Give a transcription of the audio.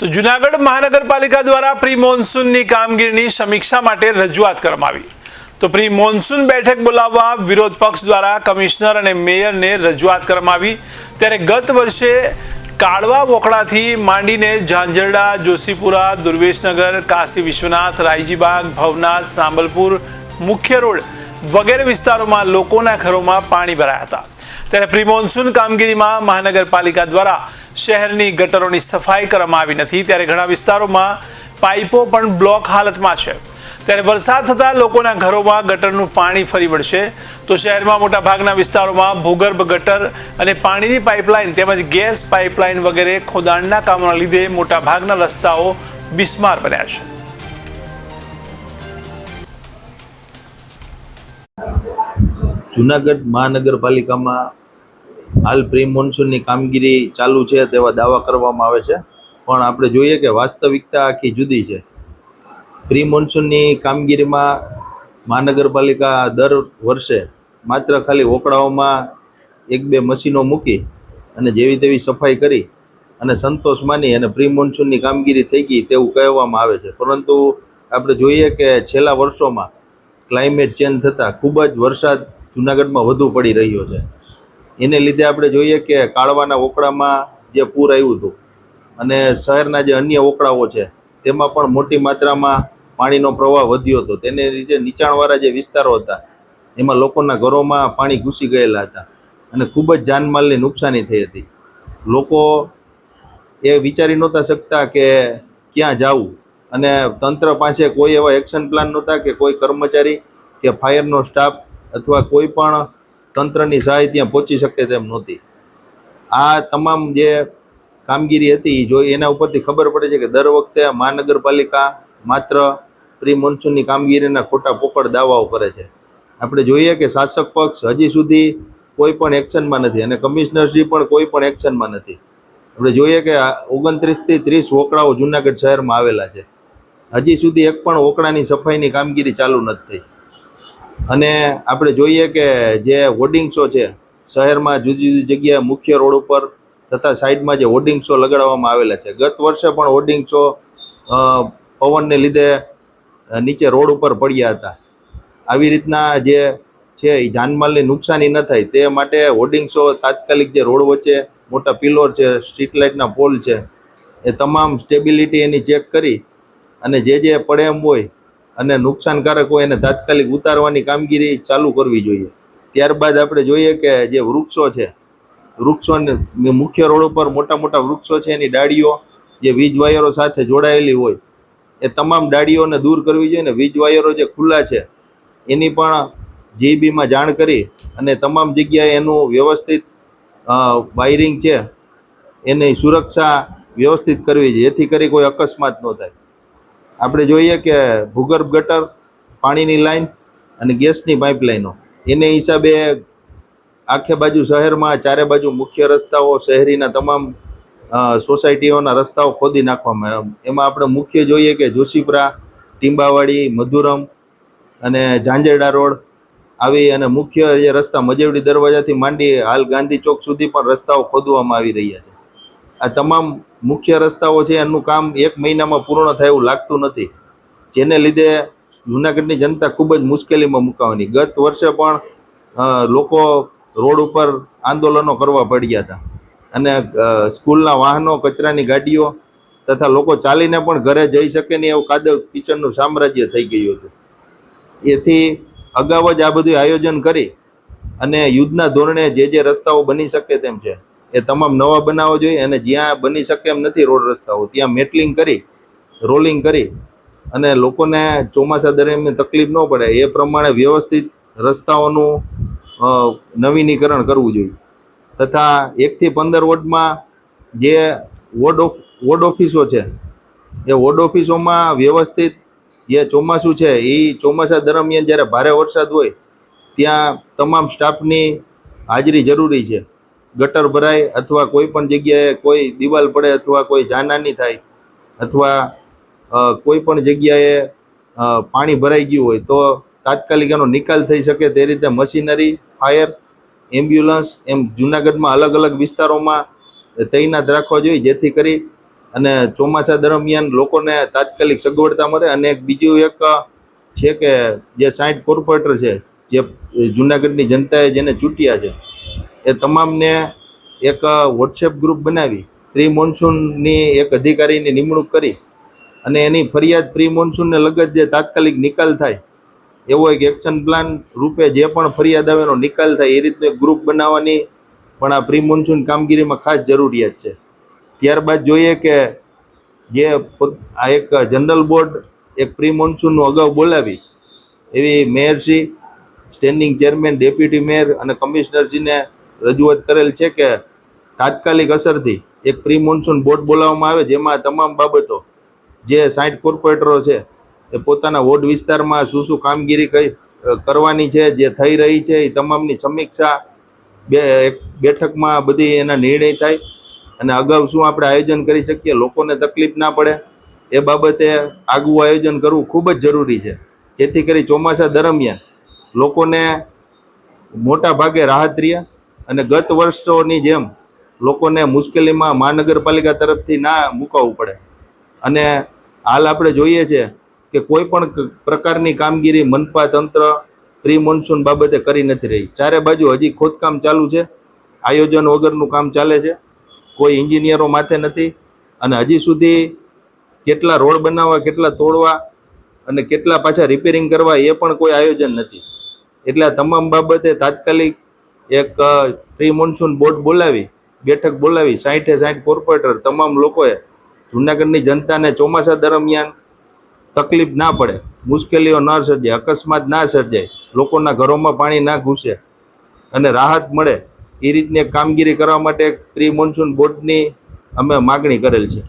તો જૂનાગઢ મહાનગરપાલિકા દ્વારા પ્રી મોન્સૂનની કામગીરીની સમીક્ષા માટે રજૂઆત કરવામાં આવી। તો પ્રી મોન્સૂન બેઠક બોલાવવા વિરોધ પક્ષ દ્વારા કમિશનર અને મેયરને રજૂઆત કરવામાં આવી। ત્યારે ગત વર્ષે કાળવા વોકડાથી માંડીને ઝાંઝરડા, જોશીપુરા, દુર્વેશનગર, કાશી વિશ્વનાથ, રાયજીબાગ, ભવનાથ, સાંબલપુર, મુખ્ય રોડ વગેરે વિસ્તારોમાં લોકોના ઘરોમાં પાણી ભરાયા હતા। ત્યારે પ્રી મોન્સૂન કામગીરીમાં મહાનગરપાલિકા દ્વારા શહેરની ગટરોની સફાઈ કરવામાં આવી નથી। ત્યારે ઘણા વિસ્તારોમાં પાઇપો પણ બ્લોક હાલતમાં છે। ત્યારે વરસાદ થતાં લોકોના ઘરોમાં ગટરનું પાણી ફરી વળશે। તો શહેરમાં મોટાભાગના વિસ્તારોમાં ભૂગર્ભ ગટર અને પાણીની પાઇપલાઇન તેમજ ગેસ પાઇપલાઇન વગેરે ખોદાણના કામોના લીધે મોટાભાગના રસ્તાઓ બિસ્માર બન્યા છે। જૂનાગઢ મહાનગરપાલિકામાં હાલ પ્રી મોન્સૂનની કામગીરી ચાલુ છે તેવા દાવા કરવામાં આવે છે, પણ આપણે જોઈએ કે વાસ્તવિકતા આખી જુદી છે। પ્રી મોન્સૂનની કામગીરીમાં મહાનગરપાલિકા દર વર્ષે માત્ર ખાલી ઓકળાઓમાં 1-2 મશીનો મૂકી અને જેવી તેવી સફાઈ કરી અને સંતોષ માની અને પ્રી મોન્સૂનની કામગીરી થઈ ગઈ તેવું કહેવામાં આવે છે। પરંતુ આપણે જોઈએ કે છેલ્લા વર્ષોમાં ક્લાઇમેટ ચેન્જ થતાં ખૂબ જ વરસાદ જૂનાગઢમાં વધુ પડી રહ્યો છે। એને લીધે આપણે જોઈએ કે કાળવાના ઓકળામાં જે પૂર આવ્યું હતું અને શહેરના જે અન્ય ઓકળાઓ છે તેમાં પણ મોટી માત્રામાં પાણીનો પ્રવાહ વધ્યો હતો। તેને લીધે નીચાણવાળા જે વિસ્તારો હતા એમાં લોકોના ઘરોમાં પાણી ઘૂસી ગયેલા હતા અને ખૂબ જ જાનમાલની નુકસાની થઈ હતી। લોકો એ વિચારી નહોતા શકતા કે ક્યાં જવું અને તંત્ર પાસે કોઈ એવા એક્શન પ્લાન નહોતા કે કોઈ કર્મચારી કે ફાયરનો સ્ટાફ અથવા કોઈ પણ તંત્રની સહાય ત્યાં પહોંચી શકે તેમ નહોતી। આ તમામ જે કામગીરી હતી જો એના ઉપરથી ખબર પડે છે કે દર વખતે મહાનગરપાલિકા માત્ર પ્રી મોન્સૂનની કામગીરીના ખોટા પોકળ દાવાઓ કરે છે। આપણે જોઈએ કે શાસક પક્ષ હજી સુધી કોઈ પણ એક્શનમાં નથી અને કમિશનરશ્રી પણ કોઈ પણ એક્શનમાં નથી। આપણે જોઈએ કે 29 થી 30 વોકડાઓ જૂનાગઢ શહેરમાં આવેલા છે, હજી સુધી એક પણ વોકડાની સફાઈની કામગીરી ચાલુ નથી થઈ। અને આપણે જોઈએ કે જે હોર્ડિંગ્સો છે શહેરમાં જુદી જુદી જગ્યાએ મુખ્ય રોડ ઉપર તથા સાઈડમાં જે હોર્ડિંગ્સો લગાડવામાં આવેલા છે, ગત વર્ષે પણ હોર્ડિંગ્સો પવનને લીધે નીચે રોડ ઉપર પડ્યા હતા। આવી રીતના જે છે એ જાનમાલની નુકસાની ન થાય તે માટે હોર્ડિંગ્સો તાત્કાલિક જે રોડ વચ્ચે મોટા પિલોર છે, સ્ટ્રીટ લાઇટના પોલ છે, એ તમામ સ્ટેબિલિટી એની ચેક કરી અને જે પડે એમ હોય અને નુકસાનકારક હોય એને તાત્કાલિક ઉતારવાની કામગીરી ચાલુ કરવી જોઈએ। ત્યારબાદ આપણે જોઈએ કે જે વૃક્ષો છે, વૃક્ષોને મુખ્ય રોડ ઉપર મોટા મોટા વૃક્ષો છે એની ડાળીઓ જે વીજ વાયરો સાથે જોડાયેલી હોય એ તમામ ડાળીઓને દૂર કરવી જોઈએ ને વીજ વાયરો જે ખુલ્લા છે એની પણ જીઈબીમાં જાણ કરી અને તમામ જગ્યાએ એનું વ્યવસ્થિત વાયરિંગ છે એની સુરક્ષા વ્યવસ્થિત કરવી જોઈએ જેથી કરી કોઈ અકસ્માત ન થાય। આપણે જોઈએ કે ભૂગર્ભ ગટર, પાણીની લાઈન અને ગેસની પાઇપલાઇનો એને હિસાબે આખે બાજુ શહેરમાં ચારે બાજુ મુખ્ય રસ્તાઓ, શહેરીના તમામ સોસાયટીઓના રસ્તાઓ ખોદી નાખવામાં આવ્યા। એમાં આપણે મુખ્ય જોઈએ કે જોશીપુરા, ટીંબાવાડી, મધુરમ અને ઝાંઝરડા રોડ આવી અને મુખ્ય જે રસ્તા મજેવડી દરવાજાથી માંડી હાલ ગાંધી ચોક સુધી પણ રસ્તાઓ ખોદવામાં આવી રહ્યા છે। આ તમામ મુખ્ય રસ્તાઓ છે એનું કામ 1 મહિનામાં પૂર્ણ થાય એવું લાગતું નથી, જેને લીધે જૂનાગઢની જનતા ખૂબ જ મુશ્કેલીમાં મુકાવાની। ગત વર્ષે પણ લોકો રોડ ઉપર આંદોલનો કરવા પડ્યા હતા અને સ્કૂલના વાહનો, કચરાની ગાડીઓ તથા લોકો ચાલીને પણ ઘરે જઈ શકે નહીં એવું કાદવ કિચડનું સામ્રાજ્ય થઈ ગયું હતું। એથી અગાઉ જ આ બધું આયોજન કરી અને યુદ્ધના ધોરણે જે રસ્તાઓ બની શકે તેમ છે એ તમામ નવા બનાવવા જોઈએ અને જ્યાં બની શકે એમ નથી રોડ રસ્તાઓ ત્યાં મેટલિંગ કરી, રોલિંગ કરી અને લોકોને ચોમાસા દરમિયાન તકલીફ ન પડે એ પ્રમાણે વ્યવસ્થિત રસ્તાઓનું નવીનીકરણ કરવું જોઈએ। તથા 1 થી 15 વોર્ડમાં જે વોર્ડ ઓફિસો છે એ વોર્ડ ઓફિસોમાં વ્યવસ્થિત જે ચોમાસું છે એ ચોમાસા દરમિયાન જ્યારે ભારે વરસાદ હોય ત્યાં તમામ સ્ટાફની હાજરી જરૂરી છે। ગટર ભરાય અથવા કોઈ પણ જગ્યાએ કોઈ દિવાલ પડે અથવા કોઈ જાનહાની થાય અથવા કોઈ પણ જગ્યાએ પાણી ભરાઈ ગયું હોય તો તાત્કાલિક એનો નિકાલ થઈ શકે તે રીતે મશીનરી, ફાયર, એમ્બ્યુલન્સ એમ જૂનાગઢમાં અલગ અલગ વિસ્તારોમાં તૈનાત રાખવા જોઈએ જેથી કરી અને ચોમાસા દરમિયાન લોકોને તાત્કાલિક સગવડતા મળે. અને એક બીજું એક છે કે જે 60 કોર્પોરેટર છે, જે જુનાગઢની જનતાએ જેને ચૂંટ્યા છે, એ તમામને એક વોટ્સએપ ગ્રુપ બનાવી પ્રી મોન્સૂનની એક અધિકારીની નિમણૂક કરી અને એની ફરિયાદ પ્રી મોન્સૂનને લગત જે તાત્કાલિક નિકાલ થાય એવો એક એક્શન પ્લાન રૂપે જે પણ ફરિયાદ આવે એનો નિકાલ થાય એ રીતનું એક ગ્રુપ બનાવવાની પણ આ પ્રી મોન્સૂન કામગીરીમાં ખાસ જરૂરિયાત છે. ત્યારબાદ જોઈએ કે જે આ એક જનરલ બોર્ડ એક પ્રી મોન્સૂનનું અગાઉ બોલાવી એવી મેયરશ્રી, સ્ટેન્ડિંગ ચેરમેન, ડેપ્યુટી મેયર અને કમિશનરશ્રીને રજૂઆત કરેલ છે કે તાત્કાલિક અસરથી એક પ્રી મોન્સૂન બોર્ડ બોલાવવામાં આવે, જેમાં તમામ બાબતો જે 60 કોર્પોરેટરો છે એ પોતાના વોર્ડ વિસ્તારમાં શું શું કામગીરી કઈ કરવાની છે, જે થઈ રહી છે, એ તમામની સમીક્ષા એક બેઠકમાં બધી એના નિર્ણય થાય અને અગાઉ શું આપણે આયોજન કરી શકીએ, લોકોને તકલીફ ના પડે એ બાબતે આગવું આયોજન કરવું ખૂબ જ જરૂરી છે, જેથી કરી ચોમાસા દરમિયાન લોકોને મોટા ભાગે રાહત રહે અને ગત વર્ષોની જેમ લોકોને મુશ્કેલીમાં મહાનગરપાલિકા તરફથી ના મુકાવવું પડે. અને હાલ આપણે જોઈએ છે કે કોઈ પણ પ્રકારની કામગીરી મનપા તંત્ર પ્રી મોન્સૂન બાબતે કરી નથી રહી. ચારે બાજુ હજી ખોદકામ ચાલુ છે, આયોજન વગરનું કામ ચાલે છે, કોઈ એન્જિનિયરો માથે નથી અને હજી સુધી કેટલા રોડ બનાવવા, કેટલા તોડવા અને કેટલા પાછા રિપેરિંગ કરવા એ પણ કોઈ આયોજન નથી. એટલે આ તમામ બાબતે તાત્કાલિક એક પ્રી મોન્સૂન બોર્ડ બોલાવી, બેઠક બોલાવી 60 કોર્પોરેટર તમામ લોકોએ જૂનાગઢની જનતાને ચોમાસા દરમિયાન તકલીફ ના પડે, મુશ્કેલીઓ ન સર્જાય, અકસ્માત ના સર્જાય, લોકોના ઘરોમાં પાણી ના ઘૂસે અને રાહત મળે એ રીતની કામગીરી કરવા માટે પ્રી મોન્સૂન બોર્ડની અમે માગણી કરેલ છે.